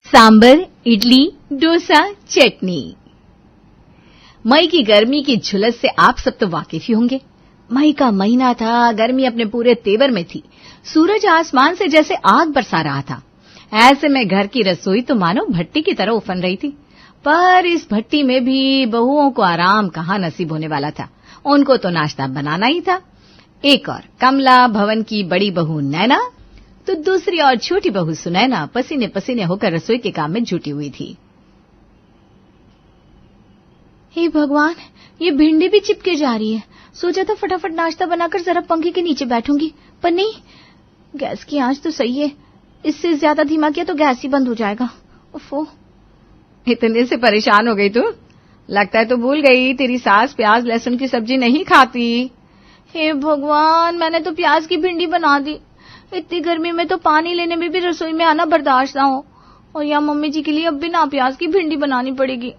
सांबर, इडली, डोसा, चटनी। मई की गर्मी की झुलस से आप सब तो वाकिफ ही होंगे। मई का महीना था, गर्मी अपने पूरे तेवर में थी। सूरज आसमान से जैसे आग बरसा रहा था। ऐसे में घर की रसोई तो मानो भट्टी की तरह उफन रही थी। पर इस भट्टी में भी बहुओं को आराम कहाँ नसीब होने वाला था। उनको तो नाश्ता बनाना ही था। एक और कमला भवन की बड़ी बहू नैना, तो दूसरी और छोटी बहू सुनैना पसीने पसीने होकर रसोई के काम में जुटी हुई थी। हे भगवान, ये भिंडी भी चिपके जा रही है। सोचा था फटाफट नाश्ता बनाकर जरा पंखे के नीचे बैठूंगी, पर नहीं, गैस की आंच तो सही है। इससे ज्यादा धीमा किया तो गैस ही बंद हो जाएगा। उफ़ो, इतने से परेशान हो गई तू? लगता है तो भूल गई, तेरी सास प्याज लहसुन की सब्जी नहीं खाती। हे भगवान, मैंने तो प्याज की भिंडी बना दी। इतनी गर्मी में तो पानी लेने में भी रसोई में आना बर्दाश्त ना हो, और यहाँ मम्मी जी के लिए अब बिना प्याज की भिंडी बनानी पड़ेगी।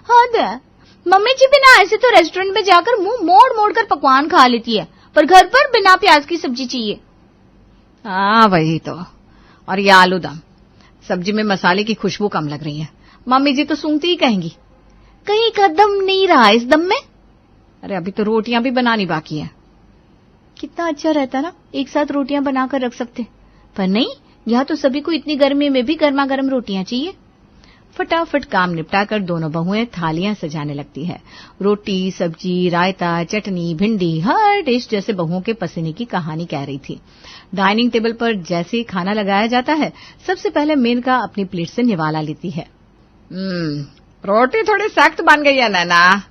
हाँ, मम्मी जी बिना ऐसे तो रेस्टोरेंट में जाकर मुंह मोड़ मोड़ कर पकवान खा लेती है, पर घर पर बिना प्याज की सब्जी चाहिए। हाँ वही तो। और ये आलू दम, सब्जी में मसाले की खुशबू कम लग रही है। मम्मी जी तो सूंघती ही कहेंगी, कहीं का दम नहीं रहा इस दम में। अरे अभी तो रोटियां भी बनानी बाकी है। कितना अच्छा रहता ना, एक साथ रोटियां बनाकर रख सकते, पर नहीं, यहाँ तो सभी को इतनी गर्मी में भी गर्मा गर्म रोटियां चाहिए। फटाफट काम निपटाकर दोनों बहुएं थालियां सजाने लगती है। रोटी, सब्जी, रायता, चटनी, भिंडी, हर डिश जैसे बहुओं के पसीने की कहानी कह रही थी। डाइनिंग टेबल पर जैसे ही खाना लगाया जाता है, सबसे पहले मेनका अपनी प्लेट से निवाला लेती है। रोटी थोड़ी सख्त बन गई है नैना,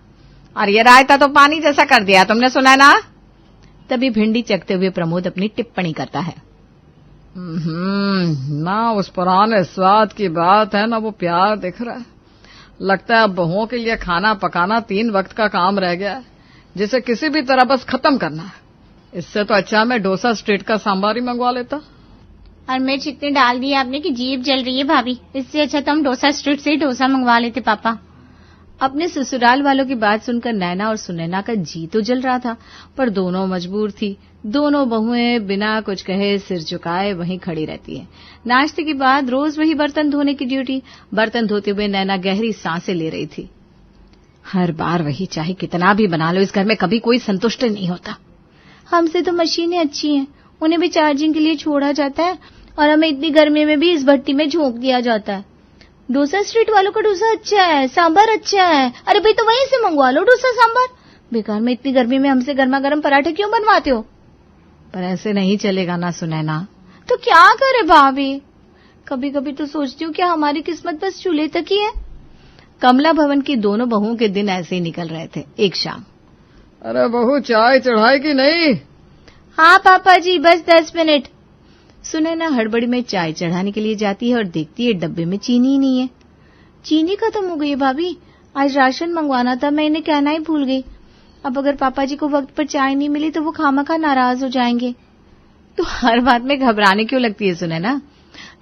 और ये रायता तो पानी जैसा कर दिया, तुमने सुना है ना? तभी भिंडी चखते हुए प्रमोद अपनी टिप्पणी करता है। ना उस पुराने स्वाद की बात है, ना वो प्यार दिख रहा है। लगता है अब बहुओं के लिए खाना पकाना 3 वक्त का काम रह गया है, जिसे किसी भी तरह बस खत्म करना है। इससे तो अच्छा मैं डोसा स्ट्रीट का सांबार ही मंगवा लेता। और मिर्च इतनी डाल दी आपने कि जीभ जल रही है भाभी। इससे अच्छा तो हम डोसा स्ट्रीट से ही डोसा मंगवा लेते पापा। अपने ससुराल वालों की बात सुनकर नैना और सुनैना का जी तो जल रहा था, पर दोनों मजबूर थी। दोनों बहुएं बिना कुछ कहे सिर झुकाए वहीं खड़ी रहती है। नाश्ते के बाद रोज वही बर्तन धोने की ड्यूटी। बर्तन धोते हुए नैना गहरी सांसें ले रही थी। हर बार वही, चाहे कितना भी बना लो, इस घर में कभी कोई संतुष्ट नहीं होता। हमसे तो मशीनें अच्छी हैं, उन्हें भी चार्जिंग के लिए छोड़ा जाता है, और हमें इतनी गर्मी में भी इस भट्टी में झोंक दिया जाता है। डोसा स्ट्रीट वालों का डोसा अच्छा है, सांभर अच्छा है। अरे भाई, तो वहीं से मंगवा लो डोसा सांभर। बेकार में इतनी गर्मी में हमसे गर्मा गर्म पराठे क्यों बनवाते हो? पर ऐसे नहीं चलेगा ना सुनैना। तो क्या करे भाभी, कभी कभी तो सोचती हूँ क्या हमारी किस्मत बस चूल्हे तक ही है। कमला भवन की दोनों बहुओं के दिन ऐसे ही निकल रहे थे। एक शाम, अरे बहू, चाय चढ़ाई की नहीं? हाँ पापा जी, बस 10 मिनट। सुनैना हड़बड़ी में चाय चढ़ाने के लिए जाती है और देखती है डब्बे में चीनी ही नहीं है। चीनी खत्म हो गई है भाभी, आज राशन मंगवाना था, मैं इन्हें कहना ही भूल गई। अब अगर पापा जी को वक्त पर चाय नहीं मिली तो वो खामखा नाराज हो जाएंगे। तो हर बात में घबराने क्यों लगती है सुनैना?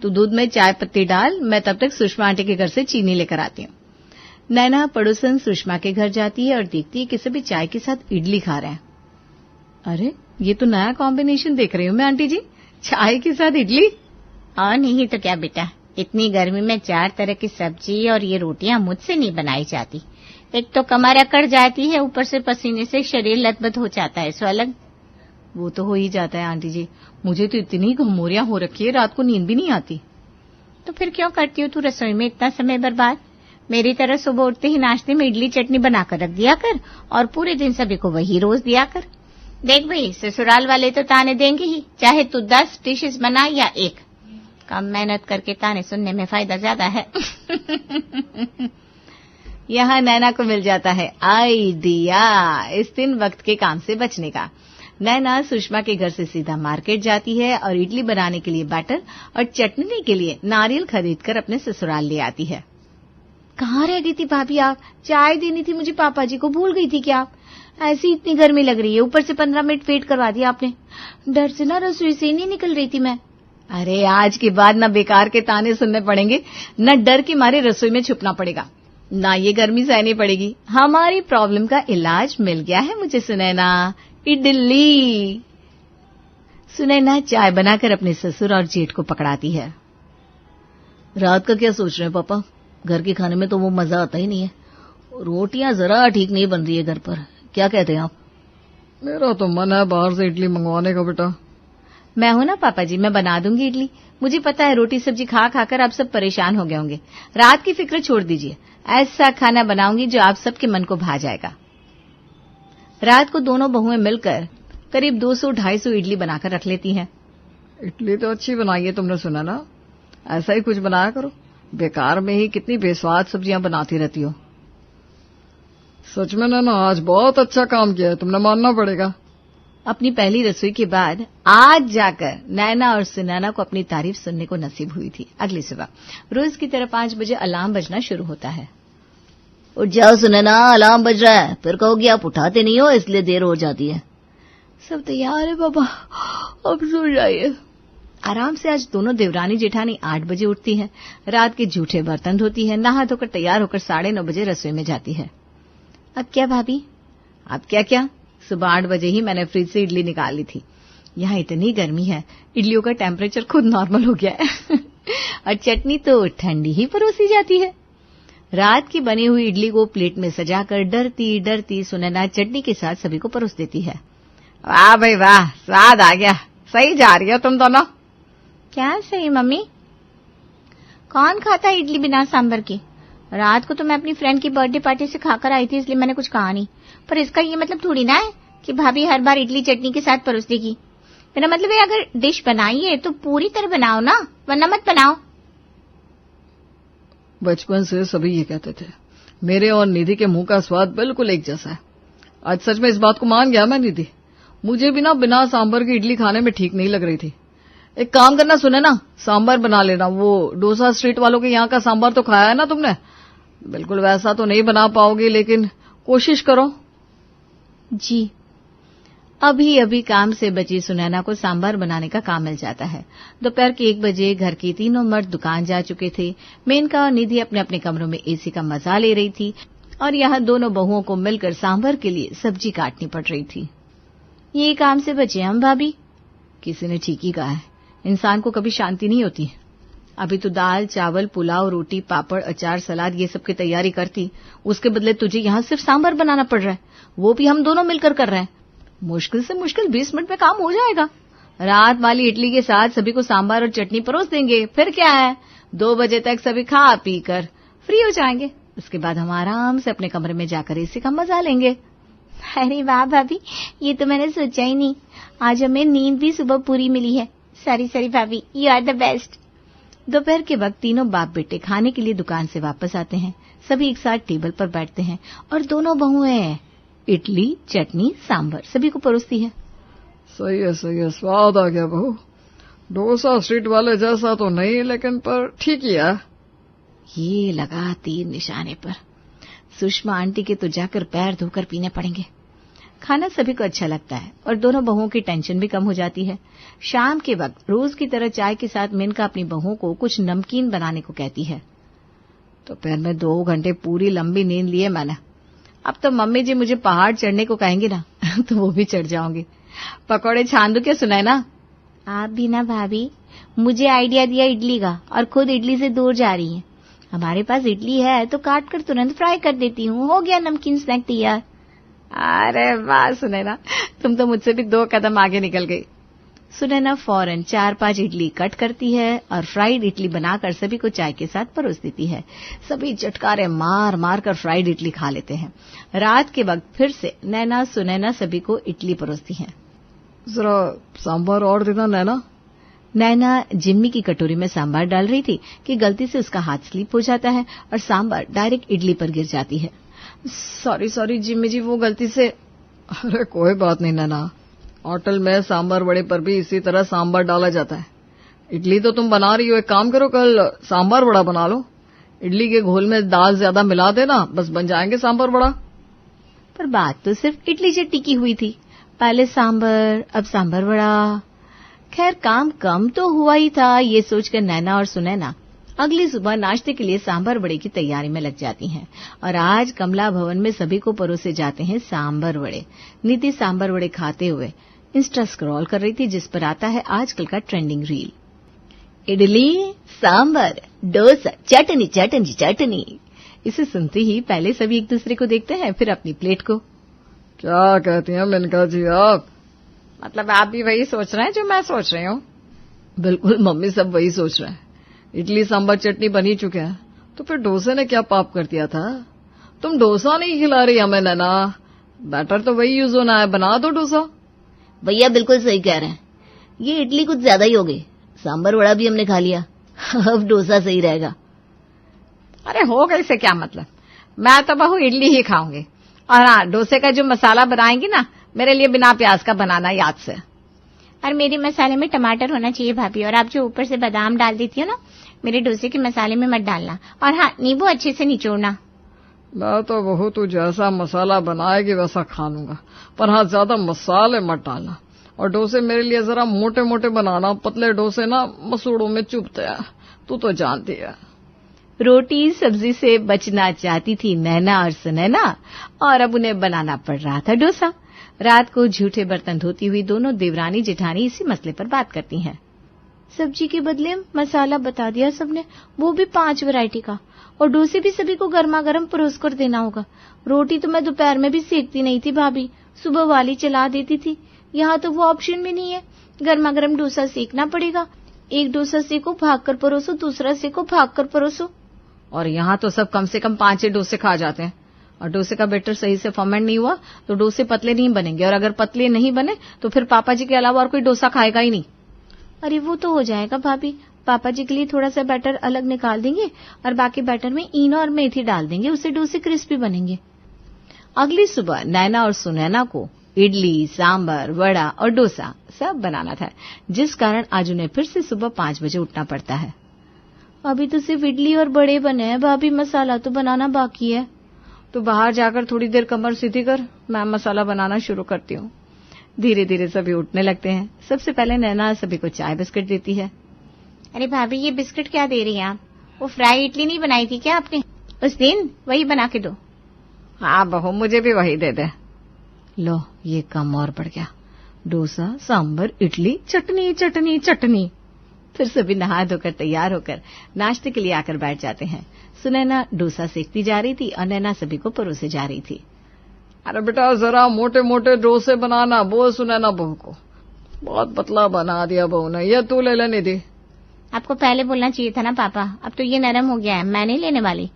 तू दूध में चाय पत्ती डाल, मैं तब तक सुषमा आंटी के घर से चीनी लेकर आती हूँ। नैना पड़ोसन सुषमा के घर जाती है और देखती है कि सभी चाय के साथ इडली खा रहे हैं। अरे ये तो नया कॉम्बिनेशन देख रही हूँ मैं आंटी जी, चाय के साथ इडली। और नहीं तो क्या बेटा, इतनी गर्मी में 4 तरह की सब्जी और ये रोटियां मुझसे नहीं बनाई जाती। एक तो कमर अकड़ जाती है, ऊपर से पसीने से शरीर लथबथ हो जाता है, सो अलग। वो तो हो ही जाता है आंटी जी, मुझे तो इतनी घमौरियां हो रखी है, रात को नींद भी नहीं आती। तो फिर क्यों करती हो तू रसोई में इतना समय बर्बाद? मेरी तरह सुबह उठते ही नाश्ते में इडली चटनी बनाकर रख दिया कर, और पूरे दिन सभी को वही रोज दिया कर। देख भाई, ससुराल वाले तो ताने देंगे ही, चाहे तू 10 डिशेस बना या 1। कम मेहनत करके ताने सुनने में फायदा ज्यादा है। यहाँ नैना को मिल जाता है आइडिया इस 3 वक्त के काम से बचने का। नैना सुषमा के घर से सीधा मार्केट जाती है और इडली बनाने के लिए बैटर और चटनी के लिए नारियल खरीदकर अपने ससुराल ले आती है। कहाँ रह गई थी भाभी आप? चाय देनी थी मुझे पापा जी को, भूल गई थी क्या आप? ऐसी इतनी गर्मी लग रही है, ऊपर से 15 मिनट वेट करवा दिया आपने। डर से ना रसोई से नहीं निकल रही थी मैं। अरे आज के बाद न बेकार के ताने सुनने पड़ेंगे, न डर के मारे रसोई में छुपना पड़ेगा, ना ये गर्मी सहनी पड़ेगी। हमारी प्रॉब्लम का इलाज मिल गया है मुझे सुनैना, इडली। सुनैना चाय बनाकर अपने ससुर और जेठ को पकड़ाती है। रात का क्या सोच रहे हैं पापा? घर के खाने में तो वो मजा आता ही नहीं है। रोटियां जरा ठीक नहीं बन रही है घर पर। क्या कहते हैं आप? मेरा तो मन है बाहर से इडली मंगवाने का बेटा। मैं हूं ना पापा जी, मैं बना दूंगी इडली। मुझे पता है रोटी सब्जी खा खाकर आप सब परेशान हो गए होंगे। रात की फिक्र छोड़ दीजिए, ऐसा खाना बनाऊंगी जो आप सबके मन को भा जाएगा। रात को दोनों बहुएं मिलकर करीब 200-250 इडली बनाकर रख लेती हैं। इडली तो अच्छी बनाई है तुमने, सुना ना? ऐसा ही कुछ बनाया करो, बेकार में ही कितनी बेस्वाद सब्जियां बनाती रहती हो। सच में ना आज बहुत अच्छा काम किया है तुमने, मानना पड़ेगा। अपनी पहली रसोई के बाद आज जाकर नैना और सुनैना को अपनी तारीफ सुनने को नसीब हुई थी। अगली सुबह रोज की तरह 5 बजे अलार्म बजना शुरू होता है। उठ जाओ सुनैना, अलार्म बज रहा है। फिर कहोगी आप उठाते नहीं हो इसलिए देर हो जाती है। सब तैयार है पापा, अब सो जाइए। आराम से आज दोनों देवरानी जेठानी 8 बजे उठती है, रात के जूठे बर्तन धोती है, नहा धोकर तैयार होकर 9:30 बजे रसोई में जाती है। अब क्या भाभी? अब क्या? सुबह 8 बजे ही मैंने फ्रिज से इडली निकाल ली थी। यहाँ इतनी गर्मी है, इडलियों का टेम्परेचर खुद नॉर्मल हो गया है और चटनी तो ठंडी ही परोसी जाती है। रात की बनी हुई इडली को प्लेट में सजाकर डरती डरती सुनैना चटनी के साथ सभी को परोस देती है। वाह भाई वाह, स्वाद आ गया। सही जा रही हो तुम दोनों। क्या सही मम्मी? कौन खाता है इडली बिना सांभर के? रात को तो मैं अपनी फ्रेंड की बर्थडे पार्टी से खाकर आई थी, इसलिए मैंने कुछ कहा नहीं। पर इसका ये मतलब थोड़ी ना है कि भाभी हर बार इडली चटनी के साथ परोस देगी। मेरा मतलब है अगर डिश बनाई है तो पूरी तरह बनाओ ना, वरना मत बनाओ। बचपन से सभी ये कहते थे। मेरे और निधि के मुंह का स्वाद बिल्कुल एक जैसा है। आज सच में इस बात को मान गया मैं निधि। मुझे भी ना बिना सांभर की इडली खाने में ठीक नहीं लग रही थी। एक काम करना सुनैना, सांभर बना लेना। वो डोसा स्ट्रीट वालों के यहाँ का सांभर तो खाया है ना तुमने? बिल्कुल वैसा तो नहीं बना पाओगी, लेकिन कोशिश करो। जी। अभी काम से बची सुनैना को सांभर बनाने का काम मिल जाता है। दोपहर के 1 बजे घर के तीनों मर्द दुकान जा चुके थे। मेनका और निधि अपने अपने कमरों में एसी का मजा ले रही थी और यहाँ दोनों बहुओं को मिलकर सांभर के लिए सब्जी काटनी पड़ रही थी। ये काम से बचे हम भाभी? किसी ने ठीक ही कहा है, इंसान को कभी शांति नहीं होती। अभी तो दाल चावल पुलाव रोटी पापड़ अचार सलाद ये सब की तैयारी करती, उसके बदले तुझे यहाँ सिर्फ सांभर बनाना पड़ रहा है, वो भी हम दोनों मिलकर कर रहे हैं। मुश्किल से मुश्किल 20 मिनट में काम हो जाएगा। रात वाली इडली के साथ सभी को सांभर और चटनी परोस देंगे, फिर क्या है, 2 बजे तक सभी खा पी कर फ्री हो जाएंगे। उसके बाद हम आराम से अपने कमरे में जाकर एसी का मजा लेंगे। अरे वाह भाभी, ये तो मैंने सोचा ही नहीं। आज हमें नींद भी सुबह पूरी मिली है। सॉरी भाभी, यू आर द बेस्ट। दोपहर के वक्त तीनों बाप बेटे खाने के लिए दुकान से वापस आते हैं। सभी एक साथ टेबल पर बैठते हैं और दोनों बहुएं इडली चटनी सांभर सभी को परोसती है। सही है, स्वाद आ गया बहू। डोसा स्ट्रीट वाले जैसा तो नहीं, लेकिन पर ठीक ही है। ये लगा तीर निशाने पर। सुषमा आंटी के तो जाकर पैर धोकर पीने पड़ेंगे। खाना सभी को अच्छा लगता है और दोनों बहुओं की टेंशन भी कम हो जाती है। शाम के वक्त रोज की तरह चाय के साथ मेनका अपनी बहुओं को कुछ नमकीन बनाने को कहती है। दोपहर में 2 घंटे पूरी लंबी नींद लिए मैंने। अब तो मम्मी जी मुझे पहाड़ चढ़ने को कहेंगी ना तो वो भी चढ़ जाऊंगी। पकौड़े छान दो क्या सुनैना? आप भी ना भाभी, मुझे आइडिया दिया इडली का और खुद इडली से दूर जा रही है। हमारे पास इडली है तो काट कर तुरंत फ्राई कर देती हूँ, हो गया नमकीन स्नैक तैयार। अरे वाह सुनैना, तुम तो मुझसे भी 2 कदम आगे निकल गई। सुनैना फौरन 4-5 इडली कट करती है और फ्राइड इडली बनाकर सभी को चाय के साथ परोस देती है। सभी चटकारे मार मार कर फ्राइड इडली खा लेते हैं। रात के वक्त फिर से नैना सुनैना सभी को इडली परोसती है। जरा सांभर और देना नैना। नैना जिम्मी की कटोरी में सांभर डाल रही थी कि गलती से उसका हाथ स्लिप हो जाता है और सांभर डायरेक्ट इडली पर गिर जाती है। सॉरी जिम्मी जी, वो गलती से। अरे कोई बात नहीं नैना, होटल में सांभर वड़े पर भी इसी तरह सांभर डाला जाता है। इडली तो तुम बना रही हो, एक काम करो कल सांभर वड़ा बना लो। इडली के घोल में दाल ज्यादा मिला देना, बस बन जाएंगे सांभर वड़ा। पर बात तो सिर्फ इडली चटनी की हुई थी, पहले सांभर अब सांभर वड़ा। खैर काम कम तो हुआ ही था, ये सोचकर नैना और सुनैना अगली सुबह नाश्ते के लिए सांभर वड़े की तैयारी में लग जाती हैं और आज कमला भवन में सभी को परोसे जाते हैं सांभर वड़े। नीति सांभर वड़े खाते हुए इंस्टा स्क्रॉल कर रही थी जिस पर आता है आजकल का ट्रेंडिंग रील। इडली सांभर डोसा, चटनी चटनी चटनी। इसे सुनते ही पहले सभी एक दूसरे को देखते हैं, फिर अपनी प्लेट को। क्या कहती हैं मेनका जी आप? मतलब आप भी वही सोच रहे हैं जो मैं सोच रही हूँ? बिल्कुल मम्मी, सब वही सोच रहे हैं। इडली सांभर चटनी बनी चुके हैं, तो फिर डोसे ने क्या पाप कर दिया था? तुम डोसा नहीं खिला रही हमें नैना, बैटर तो वही यूज होना है, बना दो डोसा। भैया बिल्कुल सही कह रहे हैं, ये इडली कुछ ज्यादा ही हो गई, सांभर वड़ा भी हमने खा लिया, अब डोसा सही रहेगा। अरे हो गई से क्या मतलब, मैं तो बहू इडली ही खाऊंगी। और हाँ, डोसे का जो मसाला बनाएंगी ना, मेरे लिए बिना प्याज का बनाना याद से। और मेरे मसाले में टमाटर होना चाहिए भाभी, और आप जो ऊपर से बादाम डाल देती हो ना, मेरे डोसे के मसाले में मत डालना। और हाँ, नींबू अच्छे से निचोड़ना। मैं तो बहू तू जैसा मसाला बनाएगी वैसा खा लूंगा, पर हाँ ज्यादा मसाले मत डालना। और डोसे मेरे लिए जरा मोटे मोटे बनाना, पतले डोसे ना मसूड़ों में चुभते हैं, तू तो जानती है। रोटी सब्जी से बचना चाहती थी नैना और सुनैना, और अब उन्हें बनाना पड़ रहा था डोसा। रात को झूठे बर्तन धोती हुई दोनों देवरानी जेठानी इसी मसले पर बात करती हैं। सब्जी के बदले मसाला बता दिया सबने, वो भी 5 वैरायटी का, और डोसे भी सभी को गर्मा गर्म परोस कर देना होगा। रोटी तो मैं दोपहर में भी सेकती नहीं थी भाभी, सुबह वाली चला देती थी। यहाँ तो वो ऑप्शन भी नहीं है, गर्मा गर्म डोसा सेकना पड़ेगा। एक डोसा सेको भाग कर परोसो, दूसरा सेको भाग कर परोसो। और यहाँ तो सब कम से कम 5 डोसे खा जाते हैं, और डोसे का बैटर सही से फर्मेंट नहीं हुआ तो डोसे पतले नहीं बनेंगे, और अगर पतले नहीं बने तो फिर पापा जी के अलावा और कोई डोसा खाएगा ही नहीं। अरे वो तो हो जाएगा भाभी, पापा जी के लिए थोड़ा सा बैटर अलग निकाल देंगे और बाकी बैटर में इनो और मेथी डाल देंगे, उससे डोसे क्रिस्पी बनेंगे। अगली सुबह नैना और सुनैना को इडली, सांबर, वड़ा और डोसा सब बनाना था, जिस कारण आज उन्हें फिर से सुबह 5 बजे उठना पड़ता है। अभी तो सिर्फ इडली और बड़े बने हैं भाभी, मसाला तो बनाना बाकी है। तो बाहर जाकर थोड़ी देर कमर सीधी कर, मैं मसाला बनाना शुरू करती हूँ। धीरे धीरे सभी उठने लगते हैं। सबसे पहले नैना सभी को चाय बिस्किट देती है। अरे भाभी, ये बिस्किट क्या दे रही हैं आप? वो फ्राई इडली नहीं बनाई थी क्या आपने उस दिन? वही बना के दो। हाँ बहू, मुझे भी वही दे दे। लो, ये कम और बढ़ गया। डोसा, सांबर, इडली, चटनी चटनी चटनी। फिर सभी नहा धोकर तैयार होकर नाश्ते के लिए आकर बैठ जाते हैं। सुनैना डोसा सेकती जा रही थी और नैना सभी को परोसे जा रही थी। अरे बेटा जरा मोटे मोटे डोसे बनाना, बोल सुनैना बहू को। बहुत पतला बना दिया बहू ने, ये तू ले लेने दी। आपको पहले बोलना चाहिए था ना पापा, अब तो ये नरम हो गया है, मैं नहीं लेने वाली।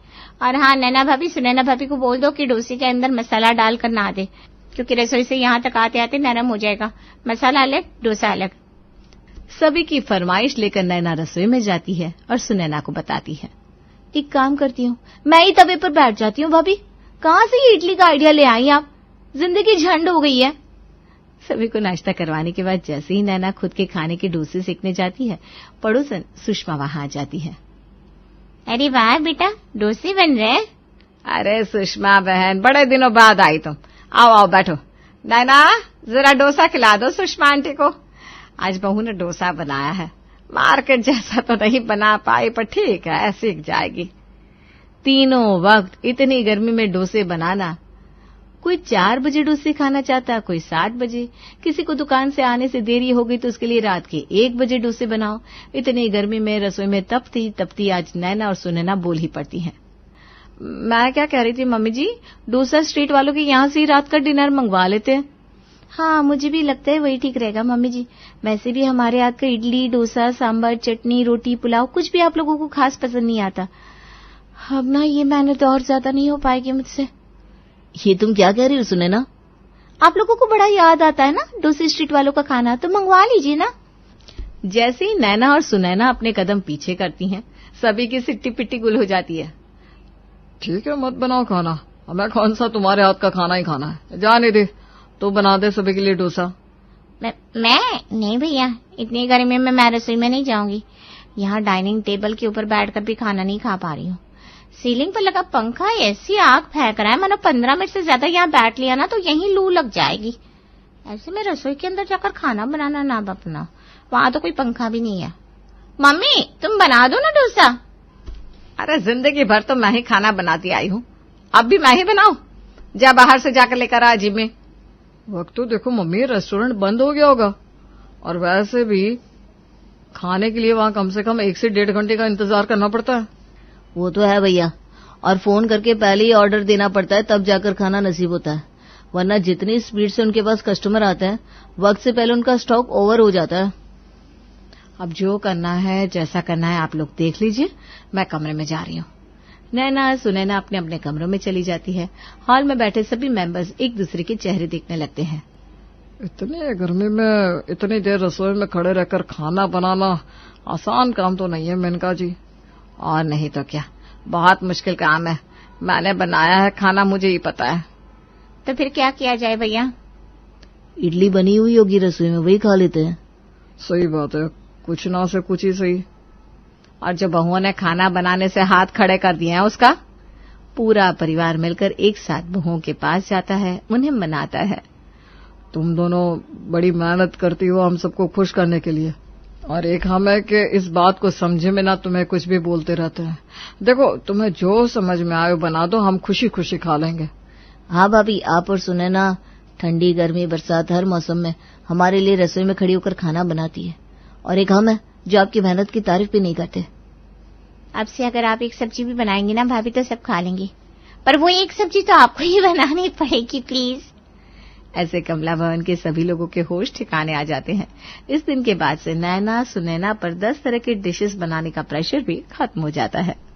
और हाँ नैना भाभी, सुनैना भाभी को बोल दो कि डोसे के अंदर मसाला डालकर ना दे, क्योंकि रसोई से यहाँ तक आते आते नरम हो जाएगा। मसाला अलग, डोसा अलग। सभी की फरमाइश लेकर नैना रसोई में जाती है और सुनैना को बताती है। एक काम करती हूँ, मैं ही तवे पर बैठ जाती हूँ। भाभी, कहाँ से ये इडली का आइडिया ले आई आप? जिंदगी झंड हो गई है। सभी को नाश्ता करवाने के बाद जैसे ही नैना खुद के खाने के डोसे सेकने जाती है, पड़ोसन सुषमा वहां आ जाती है। अरे वाह बेटा, डोसे बन रहे। अरे सुषमा बहन, बड़े दिनों बाद आई तुम। आओ आओ बैठो। नैना, जरा डोसा खिला दो सुषमा आंटी को। आज बहू ने डोसा बनाया है, मार्केट जैसा तो नहीं बना पाई, पर ठीक है, सीख जाएगी। तीनों वक्त इतनी गर्मी में डोसे बनाना। कोई 4 बजे डोसे खाना चाहता, कोई 7 बजे। किसी को दुकान से आने से देरी हो गई तो उसके लिए रात के 1 बजे डोसे बनाओ। इतनी गर्मी में रसोई में तपती आज नैना और सुनैना बोल ही पड़ती हैं। मैं क्या कह रही थी मम्मी जी, डोसा स्ट्रीट वालों के यहाँ से ही रात का डिनर मंगवा लेते हैं। हाँ, मुझे भी लगता है वही ठीक रहेगा मम्मी जी। वैसे भी हमारे हाथ का इडली, डोसा, सांबर, चटनी, रोटी, पुलाव कुछ भी आप लोगों को खास पसंद नहीं आता। अब ना ये मेहनत और ज्यादा नहीं हो पाएगी मुझसे। ये तुम क्या कह रही हो सुनैना? आप लोगों को बड़ा याद आता है ना डोसे स्ट्रीट वालों का खाना, तो मंगवा लीजिए ना। जैसे ही नैना और सुनैना अपने कदम पीछे करती हैं, सभी की सिट्टी पिट्टी गुल हो जाती है। ठीक है, मत बनाओ खाना, हमें कौन सा तुम्हारे हाथ का खाना ही खाना है। जाने दे, तो बना दे सभी के लिए डोसा। मैं नहीं भैया, इतनी गर्मी में मैं रसोई में नहीं जाऊंगी। यहाँ डाइनिंग टेबल के ऊपर बैठकर भी खाना नहीं खा पा रही हूँ। सीलिंग पर लगा पंखा ऐसी आग फेंक रहा है, मानो 15 मिनट से ज्यादा यहाँ बैठ लिया ना तो यहीं लू लग जाएगी। ऐसे में रसोई के अंदर जाकर खाना बनाना ना बपना, वहां तो कोई पंखा भी नहीं है। मम्मी, तुम बना दो ना डोसा। अरे जिंदगी भर तो मैं ही खाना बनाती आई हूँ, अब भी मैं ही बनाऊं? जा बाहर से जाकर लेकर आ जी में। वक्त तो देखो मम्मी, रेस्टोरेंट बंद हो गया होगा, और वैसे भी खाने के लिए वहां कम से कम 1 से 1.5 घंटे का इंतजार करना पड़ता है। वो तो है भैया, और फोन करके पहले ही ऑर्डर देना पड़ता है, तब जाकर खाना नसीब होता है। वरना जितनी स्पीड से उनके पास कस्टमर आते हैं, वक्त से पहले उनका स्टॉक ओवर हो जाता है। अब जो करना है, जैसा करना है आप लोग देख लीजिए, मैं कमरे में जा रही हूँ। नैना सुनैना अपने अपने कमरों में चली जाती है। हॉल में बैठे सभी मेंबर्स एक दूसरे के चेहरे देखने लगते हैं। इतने गर्मी में इतनी देर रसोई में खड़े रहकर खाना बनाना आसान काम तो नहीं है मेनका जी। और नहीं तो क्या, बहुत मुश्किल काम है। मैंने बनाया है खाना, मुझे ही पता है। तो फिर क्या किया जाए भैया? इडली बनी हुई होगी रसोई में, वही खा लेते हैं। सही बात है, कुछ ना से कुछ ही सही। और जो बहुओं ने खाना बनाने से हाथ खड़े कर दिए हैं, उसका पूरा परिवार मिलकर एक साथ बहुओं के पास जाता है, उन्हें मनाता है। तुम दोनों बड़ी मेहनत करती हो हम सबको खुश करने के लिए, और एक हम है कि इस बात को समझे में ना तुम्हें कुछ भी बोलते रहते हैं। देखो, तुम्हें जो समझ में आए बना दो, हम खुशी खुशी खा लेंगे। हाँ भाभी, आप और सुनैना ठंडी गर्मी बरसात हर मौसम में हमारे लिए रसोई में खड़ी होकर खाना बनाती है। और एक हम है जो आपकी मेहनत की तारीफ भी नहीं करते। अब से अगर आप एक सब्जी भी बनाएंगी ना भाभी, तो सब खा लेंगी, पर वो एक सब्जी तो आपको ही बनानी पड़ेगी प्लीज। ऐसे कमला भवन के सभी लोगों के होश ठिकाने आ जाते हैं। इस दिन के बाद से नैना सुनैना पर 10 तरह के डिशेस बनाने का प्रेशर भी खत्म हो जाता है।